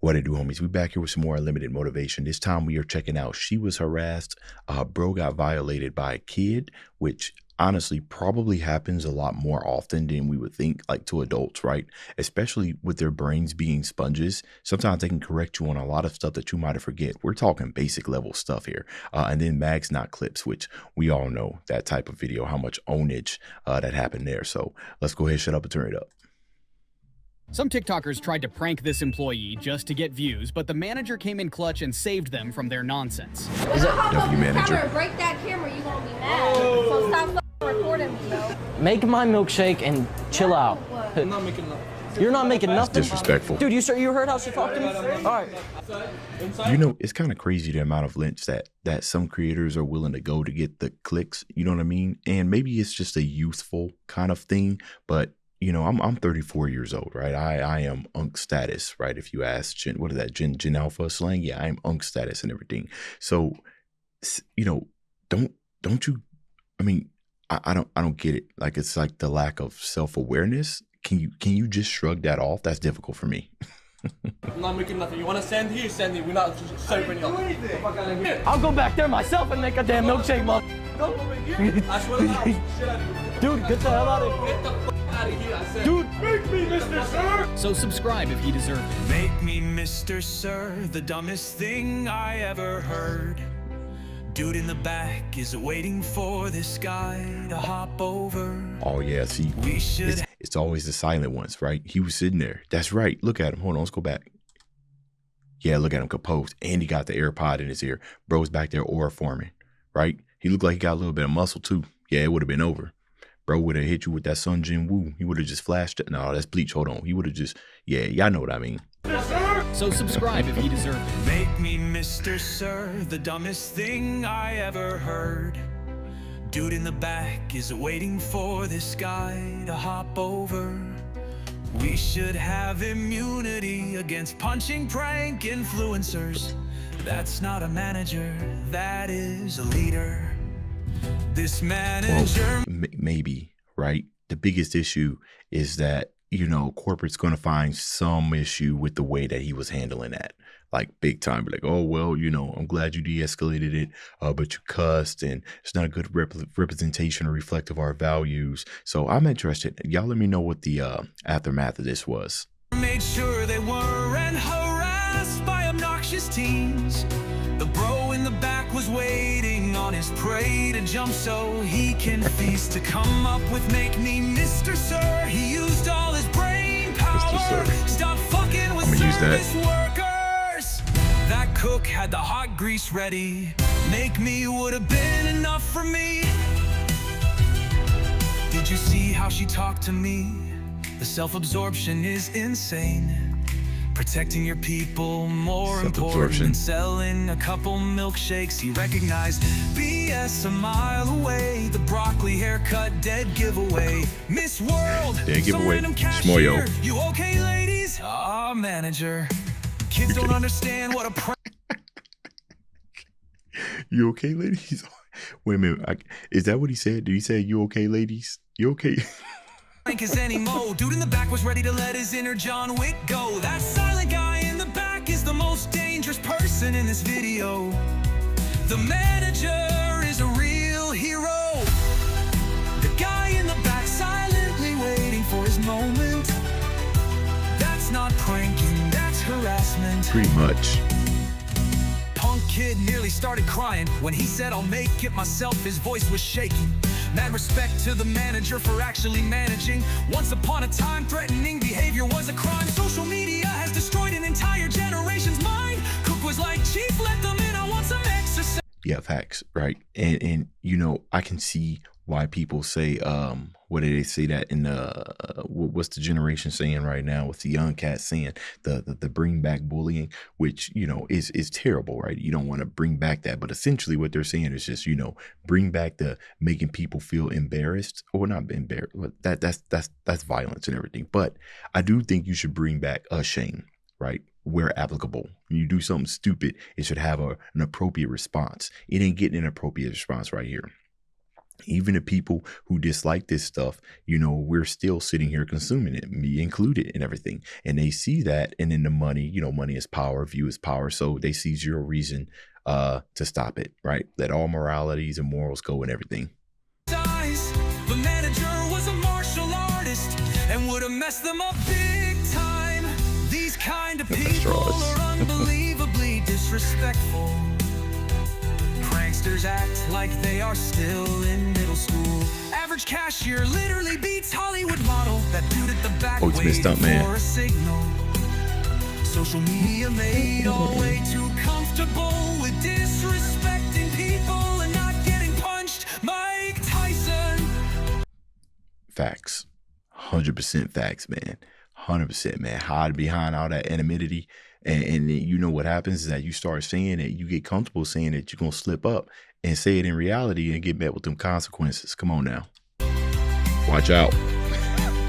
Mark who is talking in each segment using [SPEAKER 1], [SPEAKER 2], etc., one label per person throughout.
[SPEAKER 1] What it do, homies? We back here with some more unlimited motivation. This time we are checking out She Was Harassed. Bro got violated by a kid, which honestly probably happens a lot more often than we would think, like to adults, right? Especially with their brains being sponges. Sometimes they can correct you on a lot of stuff that you might have forget. We're talking basic level stuff here. And then MAGS not clips, which we all know that type of video, how much ownage that happened there. So let's go ahead, shut up and turn it up.
[SPEAKER 2] Some TikTokers tried to prank this employee just to get views, but the manager came in clutch and saved them from their nonsense.
[SPEAKER 3] Is it
[SPEAKER 1] W manager?
[SPEAKER 3] Camera, break that camera, you gonna be mad. So stop recording me, yo.
[SPEAKER 4] Make my milkshake and chill out.
[SPEAKER 5] I'm not making nothing.
[SPEAKER 4] You're not making nothing?
[SPEAKER 1] That's disrespectful.
[SPEAKER 4] Dude, you heard how she talked to me? All right.
[SPEAKER 1] You know, it's kind of crazy the amount of lengths that some creators are willing to go to get the clicks, you know what I mean? And maybe it's just a youthful kind of thing, but you know, I'm 34 years old, right? I am unk status, right? If you ask what is that, Gen Alpha slang? Yeah, I am unk status and everything. So, you know, don't you, I mean, I don't get it. Like, it's like the lack of self-awareness. Can you just shrug that off? That's difficult for me.
[SPEAKER 5] I'm not making nothing. You want to send here? Send here. We're not just serving you.
[SPEAKER 4] I'll go back there myself and make a damn milkshake, mom.
[SPEAKER 5] Come over here. I swear to God, shit out of here.
[SPEAKER 4] Dude, get the hell out of here.
[SPEAKER 5] Get the f out of here, I said.
[SPEAKER 4] Dude,
[SPEAKER 5] make me Mr. Sir.
[SPEAKER 2] So subscribe if you deserve it.
[SPEAKER 6] Make me Mr. Sir, the dumbest thing I ever heard. Dude in the back is waiting for this guy to hop over.
[SPEAKER 1] Oh yeah, see, it's always the silent ones, right? He was sitting there. That's right. Look at him. Hold on, let's go back. Yeah, look at him composed. And he got the AirPod in his ear. Bro's back there aura forming, right? He looked like he got a little bit of muscle too. Yeah, it would have been over. Bro would have hit you with that Sun Jin Woo. He would have just flashed it. No, that's bleach. Hold on. He would have just, yeah, y'all know what I mean.
[SPEAKER 2] So subscribe if you deserve it.
[SPEAKER 6] Make me Mr. Sir, the dumbest thing I ever heard. Dude in the back is waiting for this guy to hop over. We should have immunity against punching prank influencers. That's not a manager, that is a leader. This manager...
[SPEAKER 1] Well, maybe, right? The biggest issue is that, you know, corporate's going to find some issue with the way that he was handling that. Like big time, like, oh, well, you know, I'm glad you de-escalated it, but you cussed and it's not a good representation or reflect of our values. So I'm interested. Y'all let me know what the aftermath of this was.
[SPEAKER 6] Made sure they weren't harassed by obnoxious teens. The bro in the back was waiting on his prey to jump so he can feast. To come up with make me Mr. Sir, he used all his brain power. Stop fucking with service workers. That cook had the hot grease ready. Make me would have been enough for me. Did you see how she talked to me? The self-absorption is insane. Protecting your people more important than selling a couple milkshakes. He recognized BS a mile away. The broccoli haircut, dead giveaway. Miss World,
[SPEAKER 1] dead giveaway.
[SPEAKER 6] Cashier. You okay, ladies? Ah, manager. Kids don't understand what a prank.
[SPEAKER 1] You okay, ladies? Wait a minute. Is that what he said? Did he say, you okay, ladies? You okay?
[SPEAKER 6] Is any mo. Dude in the back was ready to let his inner John Wick go. That silent guy in the back is the most dangerous person in this video. The manager is a real hero. The guy in the back silently waiting for his moment. That's not pranking, that's harassment.
[SPEAKER 1] Pretty much.
[SPEAKER 6] Punk kid nearly started crying when he said, I'll make it myself. His voice was shaking. Mad respect to the manager for actually managing. Once upon a time, threatening behavior was a crime. Social media has destroyed an entire generation's mind. Cook was like, Chief, let them in, I want some exercise.
[SPEAKER 1] Yeah, facts, right? And you know, I can see why people say, what do they say that in the, what's the generation saying right now? What's the young cat saying? The bring back bullying, which, you know, is terrible, right? You don't want to bring back that, but essentially what they're saying is just, you know, bring back the making people feel embarrassed, or not embarrassed. That's violence and everything. But I do think you should bring back a shame, right? Where applicable. When you do something stupid, it should have an appropriate response. It ain't getting an appropriate response right here. Even the people who dislike this stuff, you know, we're still sitting here consuming it, me included and everything. And they see that, and then the money, you know, money is power, view is power. So they see zero reason to stop it, right? Let all moralities and morals go and everything.
[SPEAKER 6] The manager was a martial artist and would have messed them up big time. These kind of people are unbelievably disrespectful. Pranksters act like they are still in middle school. Average cashier literally beats Hollywood model. That dude at the back waiting for a signal. Social media made all way too comfortable with disrespecting people and not getting punched. Mike Tyson.
[SPEAKER 1] Facts. 100% facts, man. 100%, man. Hide behind all that anonymity. And then you know what happens is that you start saying it, you get comfortable saying that you're going to slip up and say it in reality and get met with them consequences. Come on now. Watch out.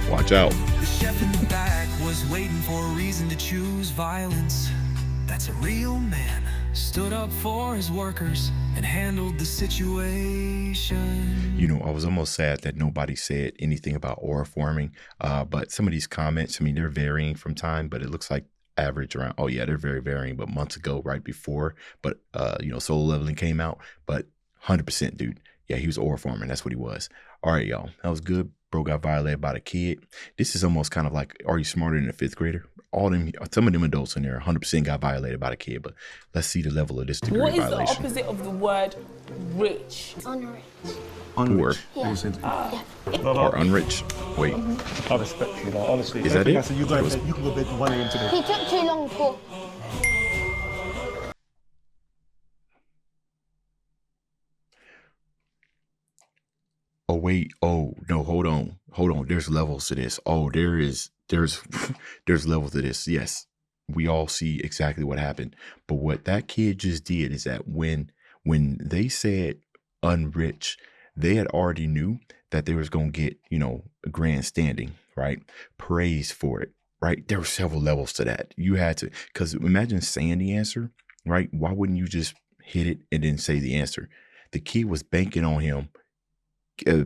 [SPEAKER 1] Watch out.
[SPEAKER 6] The chef in the back was waiting for a reason to choose violence. That's a real man. Stood up for his workers and handled the situation.
[SPEAKER 1] You know, I was almost sad that nobody said anything about aura forming. But some of these comments, I mean, they're varying from time, but it looks like average around, oh yeah, they're very varying, but months ago, right before, but you know, Soul Leveling came out, but 100% dude, yeah, he was aura forming. That's what he was. All right, y'all, that was good. Bro got violated by the kid. This is almost kind of like, are you smarter than a fifth grader? All them, some of them adults in there 100% got violated by the kid, but let's see the level of this degree
[SPEAKER 7] What
[SPEAKER 1] of
[SPEAKER 7] is
[SPEAKER 1] violation.
[SPEAKER 7] the opposite of the word rich?
[SPEAKER 3] Unrich.
[SPEAKER 1] Or, or unrich. Wait.
[SPEAKER 8] I respect you, like, honestly.
[SPEAKER 1] Is that it?
[SPEAKER 8] I said, you can go bed 1 a.m. today.
[SPEAKER 3] He took too long for.
[SPEAKER 1] Oh wait, oh no, hold on. There's levels to this. Oh, there's levels to this. Yes, we all see exactly what happened. But what that kid just did is that when they said unrich, they had already knew that they was gonna get, you know, a grandstanding, right? Praise for it, right? There were several levels to that. You had to, because imagine saying the answer, right? Why wouldn't you just hit it and then say the answer? The kid was banking on him.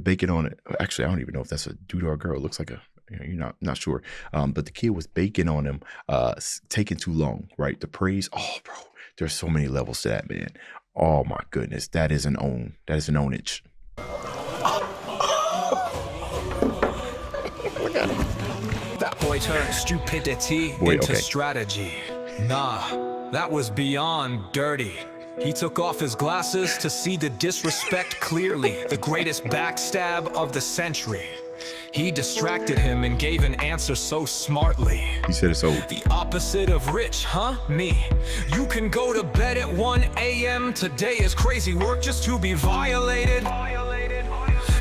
[SPEAKER 1] Baking on it. Actually, I don't even know if that's a dude or a girl. It looks like a, you know, you're not sure. But the kid was baking on him, taking too long, right? The praise. Oh, bro, there's so many levels to that, man. Oh my goodness, that is an ownage.
[SPEAKER 6] That boy turned stupidity into strategy. Nah, that was beyond dirty. He took off his glasses to see the disrespect clearly, the greatest backstab of the century. He distracted him and gave an answer so smartly.
[SPEAKER 1] He said it's over.
[SPEAKER 6] The opposite of rich, huh? Me. You can go to bed at 1 a.m. Today is crazy work just to be violated.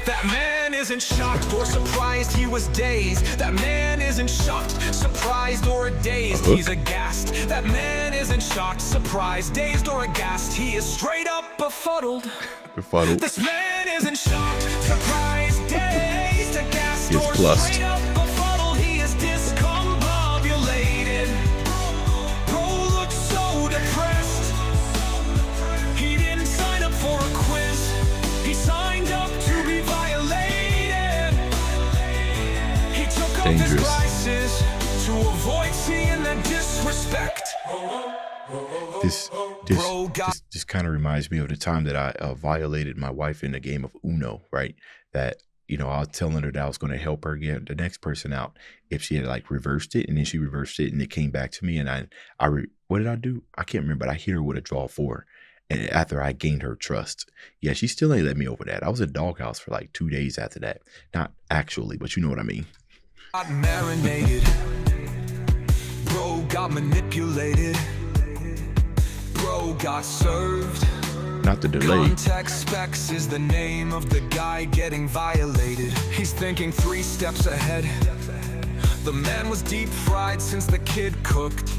[SPEAKER 6] That man isn't shocked or surprised, he was dazed. That man isn't shocked, surprised, or dazed. He's aghast. That man isn't shocked, surprised, dazed, or aghast. He is straight up befuddled. This man isn't shocked, surprised, dazed, aghast, or straight up befuddled. He is discombobulated. Bro looks so depressed. He didn't sign up for a quiz. He signed up to be violated. He took up his glasses to avoid seeing that disrespect.
[SPEAKER 1] This kind of reminds me of the time that I violated my wife in a game of Uno, right? That, you know, I was telling her that I was going to help her get the next person out if she had like reversed it, and then she reversed it and it came back to me, and what did I do? I can't remember, but I hit her with a draw 4. And after I gained her trust, yeah, she still ain't let me over that. I was in doghouse for like 2 days after that. Not actually, but you know what I mean.
[SPEAKER 6] Got marinated. Bro got manipulated. Bro got served.
[SPEAKER 1] Not the delay.
[SPEAKER 6] Context specs is the name of the guy getting violated. He's thinking 3 steps ahead. The man was deep fried since the kid cooked.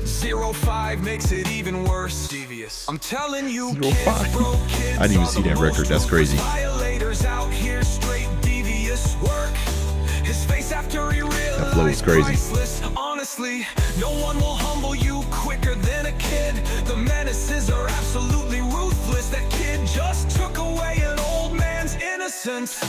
[SPEAKER 6] 05 makes it even worse. Devious. I'm telling you, kids, bro, kids
[SPEAKER 1] I didn't even see that record. That's crazy.
[SPEAKER 6] Violators out here, straight devious work. His face after he realized
[SPEAKER 1] that flow is crazy.
[SPEAKER 6] Priceless. Honestly, no one will humble you quicker than a kid. The menaces are absolutely ruthless. That kid just took away an old man's essence.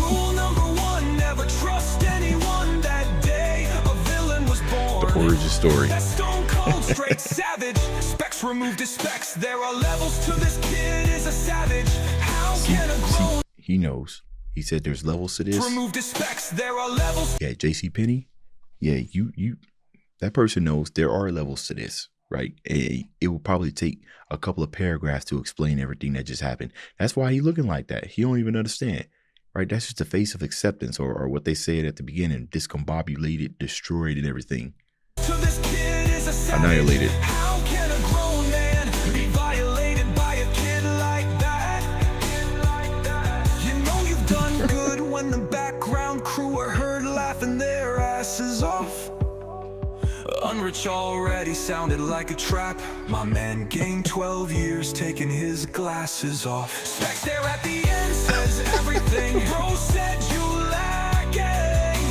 [SPEAKER 6] Rule number 1, never trust anyone. That day a villain was born.
[SPEAKER 1] The origin story.
[SPEAKER 6] That stone cold straight savage. Specs removed his specs. There are levels to this kid is a savage. How can a grown
[SPEAKER 1] He knows. He said there's levels to this.
[SPEAKER 6] removed his specs? There are levels.
[SPEAKER 1] Yeah, JCPenney. Yeah, you that person knows there are levels to this, right? It will probably take a couple of paragraphs to explain everything that just happened. That's why he looking like that. He don't even understand, right? That's just the face of acceptance, or what they said at the beginning, discombobulated, destroyed, and everything.
[SPEAKER 6] To this kid is a savage.
[SPEAKER 1] Annihilated.
[SPEAKER 6] How can a grown man be violated by a kid like that? You know you've done good when the background crew are heard laughing their asses off. Unrich already sounded like a trap. My man gained 12 years taking his glasses off. Specs there at the end says everything. Bro said you lacking.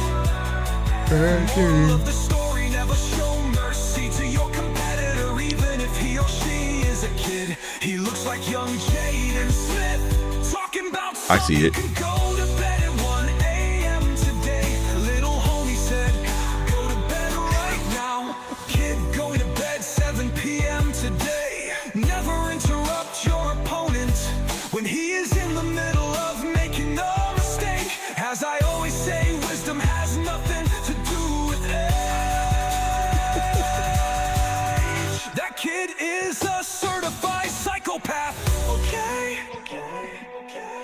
[SPEAKER 6] Moral of the story, never show mercy to your competitor, even if he or she is a kid. He looks like young Jaden Smith, talking about
[SPEAKER 1] I see it.
[SPEAKER 6] something can go to bed at 1 a.m. today. Little homie said, go to bed right now. Kid going to bed 7 p.m. today. Never interrupt your opponent when he is in the middle of making a mistake. As I always say, wisdom has nothing to do with age. That kid is a certified psychopath. Okay.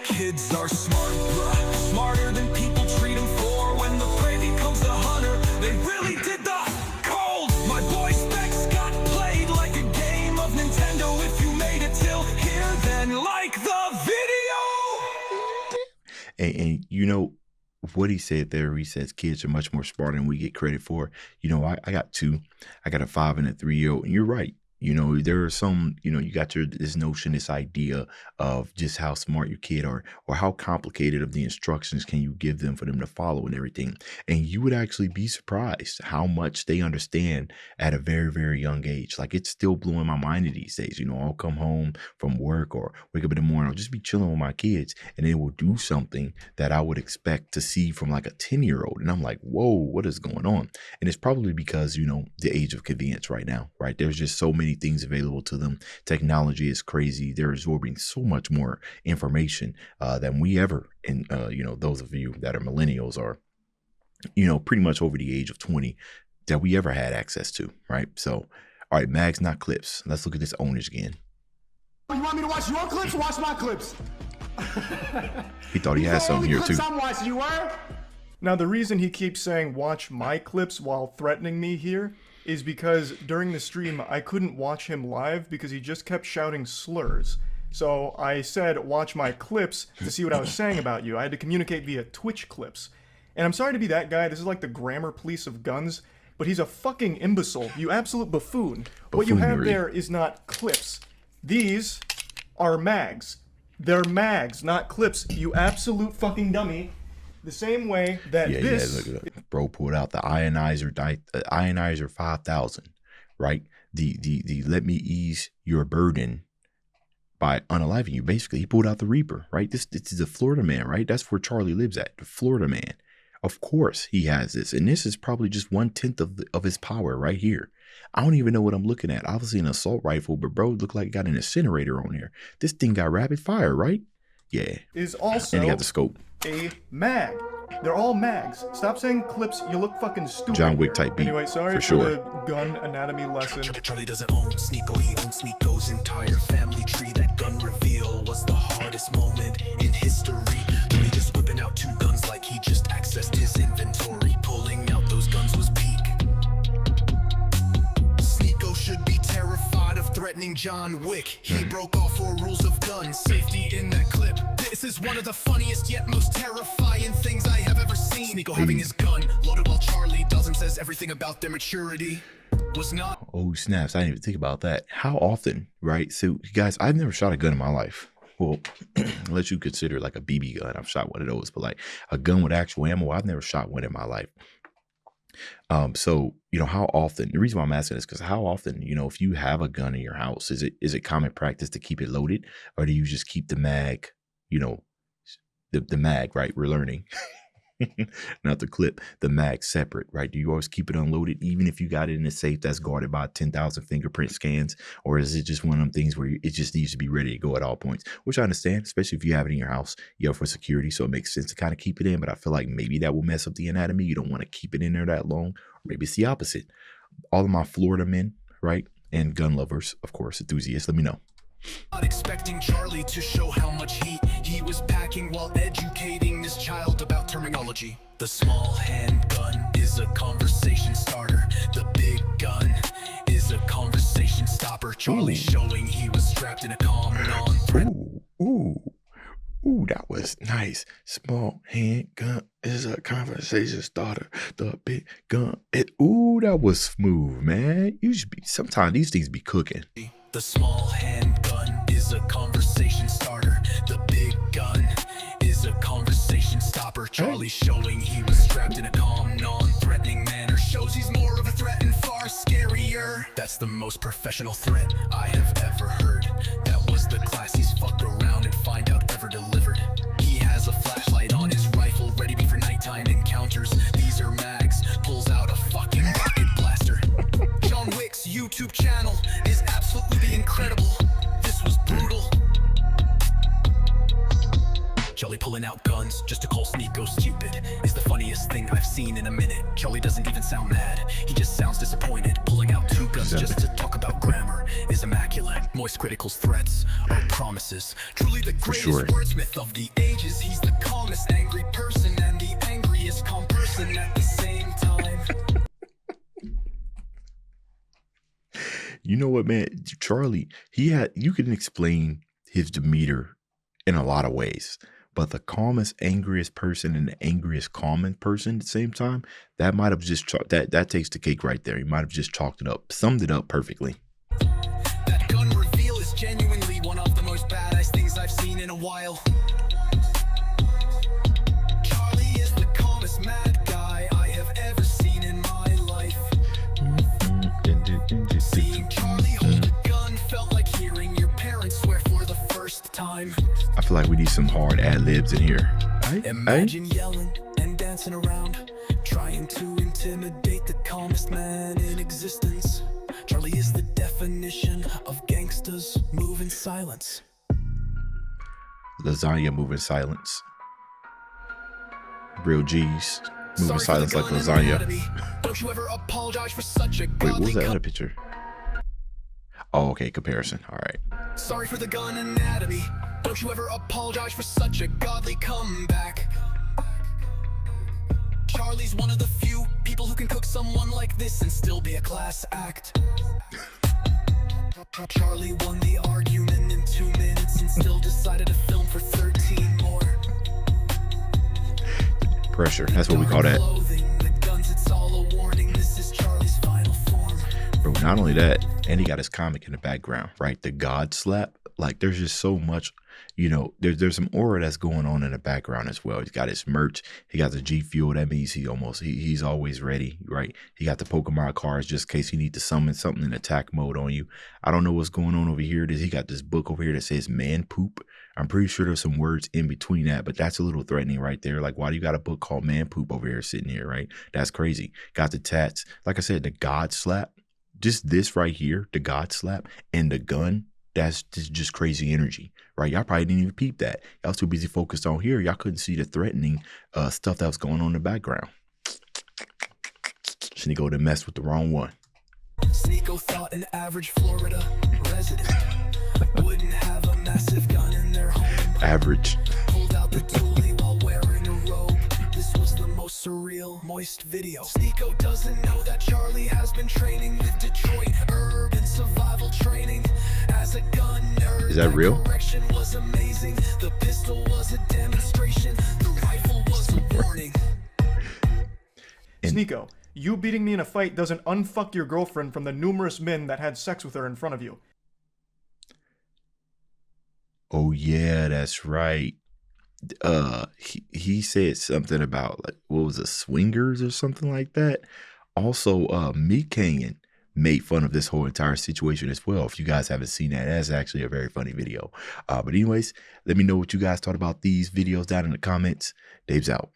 [SPEAKER 6] Kids are smart, bruh. Smarter than people treat them for. When the prey becomes the hunter, they really did the cold. My boy Specs got played like a game of Nintendo. If you made it till here, then like the video.
[SPEAKER 1] And you know what he said there, he says kids are much more smarter than we get credit for. You know, I got two. I got a 5 and a 3-year-old, and you're right. You know, there are some, you know, you got this notion, this idea of just how smart your kid are, or how complicated of the instructions can you give them for them to follow and everything. And you would actually be surprised how much they understand at a very, very young age. Like, it's still blowing my mind these days. You know, I'll come home from work or wake up in the morning, I'll just be chilling with my kids, and they will do something that I would expect to see from like a 10-year-old. And I'm like, whoa, what is going on? And it's probably because, you know, the age of convenience right now, right? There's just so many things available to them. Technology is crazy. They're absorbing so much more information than we ever, and you know, those of you that are millennials are, you know, pretty much over the age of 20, that we ever had access to, right? So, all right, mags, not clips. Let's look at this ownage again.
[SPEAKER 9] You want me to watch your clips? Watch my clips.
[SPEAKER 1] He thought he had something here too.
[SPEAKER 9] I'm watching, you were?
[SPEAKER 8] Now, the reason he keeps saying watch my clips while threatening me here is because during the stream, I couldn't watch him live because he just kept shouting slurs. So I said, watch my clips to see what I was saying about you. I had to communicate via Twitch clips. And I'm sorry to be that guy. This is like the grammar police of guns, but he's a fucking imbecile. You absolute buffoon. What you have there is not clips. These are mags. They're mags, not clips. You absolute fucking dummy. The same way that this...
[SPEAKER 1] Yeah, look, bro pulled out the ionizer 5000, right? The let me ease your burden by unaliving you. Basically, he pulled out the Reaper, right? This is the Florida man, right? That's where Charlie lives at, the Florida man. Of course he has this, and this is probably just 1/10 of his power right here. I don't even know what I'm looking at. Obviously an assault rifle, but bro, look like it got an incinerator on here. This thing got rapid fire, right? Yeah.
[SPEAKER 8] Is also
[SPEAKER 1] and he got the scope.
[SPEAKER 8] A mag. They're all mags. Stop saying clips. You look fucking stupid.
[SPEAKER 1] John Wick type beat.
[SPEAKER 8] Anyway, sorry for
[SPEAKER 1] sure.
[SPEAKER 8] the gun anatomy lesson.
[SPEAKER 6] Charlie doesn't own Sneeko, he owns Sneeko's entire family tree. That gun reveal was the hardest moment in history. He just whipping out 2 guns like he just accessed his inventory. Pulling out those guns was peak. Sneeko should be terrified of threatening John Wick. He broke all 4 rules of gun safety in that clip. This is one of the funniest yet most terrifying things I have ever seen. Sneeko having his gun loaded while Charlie doesn't says everything about their maturity was not.
[SPEAKER 1] Oh snaps! I didn't even think about that. How often, right? So guys, I've never shot a gun in my life. Well, unless you consider like a BB gun, I've shot one of those. But like a gun with actual ammo, I've never shot one in my life. So, you know, how often, the reason why I'm asking is because how often, you know, if you have a gun in your house, is it common practice to keep it loaded, or do you just keep the mag, you know, the mag, right? We're learning. Not the clip, the mag separate, right? Do you always keep it unloaded, even if you got it in a safe that's guarded by 10,000 fingerprint scans? Or is it just one of them things where it just needs to be ready to go at all points? Which I understand, especially if you have it in your house, you have for security. So it makes sense to kind of keep it in. But I feel like maybe that will mess up the anatomy. You don't want to keep it in there that long. Or maybe it's the opposite. All of my Florida men, right? And gun lovers, of course, enthusiasts, let me know.
[SPEAKER 6] Not expecting Charlie to show how much heat he was packing while educating this child about terminology. The small handgun is a conversation starter. The big gun is a conversation stopper. Charlie showing he was strapped in a calm, non-threat.
[SPEAKER 1] Ooh, that was nice. Small handgun is a conversation starter. The big gun. That was smooth, man. You should be. Sometimes these things be cooking.
[SPEAKER 6] The small handgun is a conversation starter. The big gun is a conversation stopper. Charlie showing he was strapped in a calm, non-threatening manner shows he's more of a threat and far scarier. That's the most professional threat I have ever heard. That was the classiest fuck around and find out ever delivered. He has a flashlight on his rifle ready for nighttime encounters. These are mags, pulls out a fucking rocket blaster. John Wick's YouTube channel is absolutely incredible. This was brutal. Charlie pulling out guns just to call Sneeko stupid is the funniest thing I've seen in a minute. Charlie doesn't even sound mad, he just sounds disappointed. Pulling out two guns just to talk about grammar is immaculate. Moist Critical's threats are promises. Truly the greatest wordsmith of the ages. He's the calmest angry person and the angriest calm person at the same time.
[SPEAKER 1] You know what, man? Charlie, you can explain his demeanor in a lot of ways, but the calmest, angriest person and the angriest, calming person at the same time, that might have just, that takes the cake right there. He might have just chalked it up, summed it up perfectly.
[SPEAKER 6] That gun reveal is genuinely one of the most badass things I've seen in a while. Charlie is the calmest mad guy I have ever seen in my life. Seeing Charlie hold a gun felt like hearing your parents swear for the first time.
[SPEAKER 1] I feel like we need some hard ad-libs in here.
[SPEAKER 6] Imagine yelling and dancing around, trying to intimidate the calmest man in existence. Charlie is the definition of gangsters move in silence.
[SPEAKER 1] Lasagna move in silence. Real G's move in silence like lasagna.
[SPEAKER 6] Don't you ever apologize for such a
[SPEAKER 1] Wait, what was that other picture? Oh, okay, comparison. All right.
[SPEAKER 6] Sorry for the gun anatomy. Don't you ever apologize for such a godly comeback. Charlie's one of the few people who can cook someone like this and still be a class act. Charlie won the argument in 2 minutes and still decided to film for 13 more.
[SPEAKER 1] Pressure, that's what we call that.
[SPEAKER 6] The guns, it's all a warning. This is Charlie's final form.
[SPEAKER 1] Bro, not only that, and he got his comic in the background, right? The God slap. Like, there's just so much, you know, there's some aura that's going on in the background as well. He's got his merch. He got the G Fuel. That means he's always ready, right? He got the Pokemon cards just in case you need to summon something in attack mode on you. I don't know what's going on over here. He got this book over here that says man poop. I'm pretty sure there's some words in between that, but that's a little threatening right there. Like, why do you got a book called man poop over here sitting here, right? That's crazy. Got the tats. Like I said, the God slap. Just this right here, the God slap and the gun. That's just crazy energy, right? Y'all probably didn't even peep that. Y'all too busy focused on here. Y'all couldn't see the threatening stuff that was going on in the background. Sneeko to mess with the wrong one.
[SPEAKER 6] Sneeko thought an average Florida resident wouldn't have a massive gun in their home.
[SPEAKER 1] Average.
[SPEAKER 6] Pulled out the toolie while wearing a robe. This was the most surreal, moist video. Sneeko doesn't know that Charlie has been training with Detroit urban survival training. As a gun nerd,
[SPEAKER 1] is that real?
[SPEAKER 6] Correction was amazing. The pistol was a demonstration. The rifle was a warning.
[SPEAKER 8] Sneeko, you beating me in a fight doesn't unfuck your girlfriend from the numerous men that had sex with her in front of you.
[SPEAKER 1] Oh yeah, that's right. He said something about, like, what was it, swingers or something like that. Also, Meat Canyon made fun of this whole entire situation as well. If you guys haven't seen that, that's actually a very funny video. But anyways, let me know what you guys thought about these videos down in the comments. Dave's out.